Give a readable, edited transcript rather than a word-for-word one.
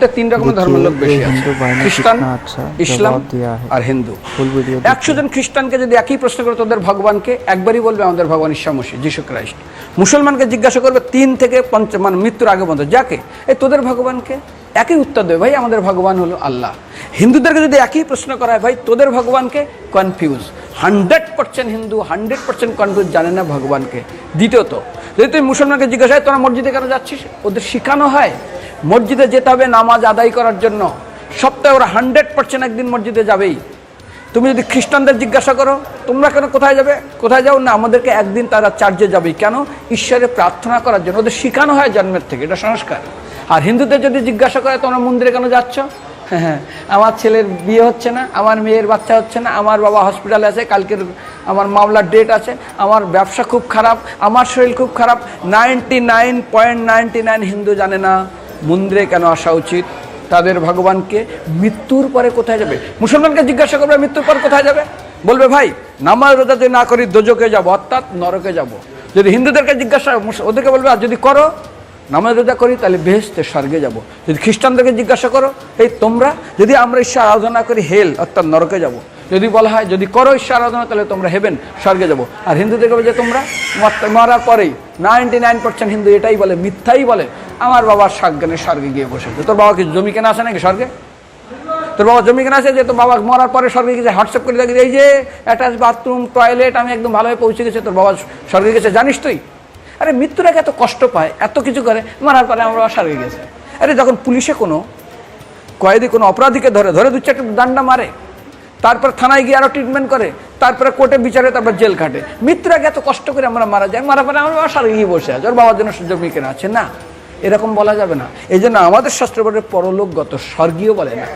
পৃথিবীতে 3 রকমের ধর্মের লোক বেশি আছে, খ্রিস্টান, ইসলাম আর হিন্দু। 100 জন খ্রিস্টানকে যদি একই প্রশ্ন করে তোদের ভগবানকে, একবারই বলবে আমাদের ভগবান ঈসা মসীহ, যিশু ক্রাইস্ট। মুসলমানকে জিজ্ঞাসা করবে 3 থেকে 5 মানে মৃত্যুর আগে পর্যন্ত, যাকে এই তোদের ভগবানকে, একই উত্তর দেবে, ভাই আমাদের ভগবান হলো আল্লাহ। হিন্দুদেরকে যদি একই প্রশ্ন করা হয়, ভাই তোদের ভগবানকে, কনফিউজ। 100% হিন্দু 100% কনফিউজ, জানে না ভগবানকে। দ্বিতীয়ত, যদি তুই মুসলমানকে জিজ্ঞাসা হয় তোরা মসজিদে কেন যাচ্ছিস, ওদের শেখানো হয় মসজিদে যেতে হবে নামাজ আদায় করার জন্য। সপ্তাহে ওরা 100% একদিন মসজিদে যাবেই। তুমি যদি খ্রিস্টানদের জিজ্ঞাসা করো তোমরা কেন কোথায় যাবে, কোথায় যাও না, আমাদেরকে একদিন তারা চার্চে যাবে। কেন? ঈশ্বরে প্রার্থনা করার জন্য। ওদের শেখানো হয় জন্মের থেকে, এটা সংস্কার। আর হিন্দুদের যদি জিজ্ঞাসা করে তোমরা মন্দিরে কেন যাচ্ছ, হ্যাঁ আমার ছেলের বিয়ে হচ্ছে না, আমার মেয়ের বাচ্চা হচ্ছে না, আমার বাবা হসপিটালে আছে, কালকের আমার মামলার ডেট আছে, আমার ব্যবসা খুব খারাপ, আমার শরীর খুব খারাপ। 99.99 হিন্দু জানে না মন্দিরে কেন আসা উচিত, তাদের ভগবানকে মৃত্যুর পরে কোথায় যাবে। মুসলমানকে জিজ্ঞাসা করবে মৃত্যুর পর কোথায় যাবে, বলবে ভাই নামাজ রোজা যদি না করি দোজকে যাব, অর্থাৎ নরকে যাব। যদি হিন্দুদেরকে জিজ্ঞাসা, ওদেরকে বলবে আর যদি করো নামাজ রোজা করি তাহলে বেহেশতে স্বর্গে যাব। যদি খ্রিস্টানদেরকে জিজ্ঞাসা করো এই তোমরা, যদি আমরা ঈশ্বর আরাধনা করি হেল অর্থাৎ নরকে যাব। যদি বলা হয় যদি করো ঈশ্বর আরাধনা তাহলে তোমরা হেভেন স্বর্গে যাব। আর হিন্দুদেরকে বলে যে তোমরা মরার পরেই 99% হিন্দু এটাই বলে, মিথ্যাই বলে, আমার বাবার সাজ্ঞানে স্বর্গে গিয়ে বসেছে। তোর বাবা কি জমি কেনা আছে নাকি স্বর্গে? তোর বাবা জমি কেনা আছে যে তোর বাবা মরার পরে স্বর্গে গেছে হোয়াটসঅ্যাপ করে দেখি এই যে অ্যাটাচ বাথরুম টয়লেট আমি একদম ভালোভাবে পৌঁছে গেছে, তোর বাবা স্বর্গে গেছে জানিস তুই? আরে মৃত্যুর আগে এত কষ্ট পায়, এত কিছু করে, মারার পরে আমার বাবা স্বর্গে গেছে। আরে যখন পুলিশে কোনো কয়েদি কোনো অপরাধীকে ধরে 2-4টা ডান্ডা মারে, তারপর থানায় গিয়ে আরো ট্রিটমেন্ট করে, তারপরে কোর্টে বিচারে, তারপর জেল কাটে, মৃত্যুর আগে এত কষ্ট করে আমরা মারা যাই, মারা পরে আমার বাবা স্বর্গে গিয়ে বসে আছে, ওর বাবার জন্য জমি কেনা আছে না, এরকম বলা যাবে না। এই জন্য আমাদের শাস্ত্র বলে পরলোকগত, স্বর্গীয় বলে না।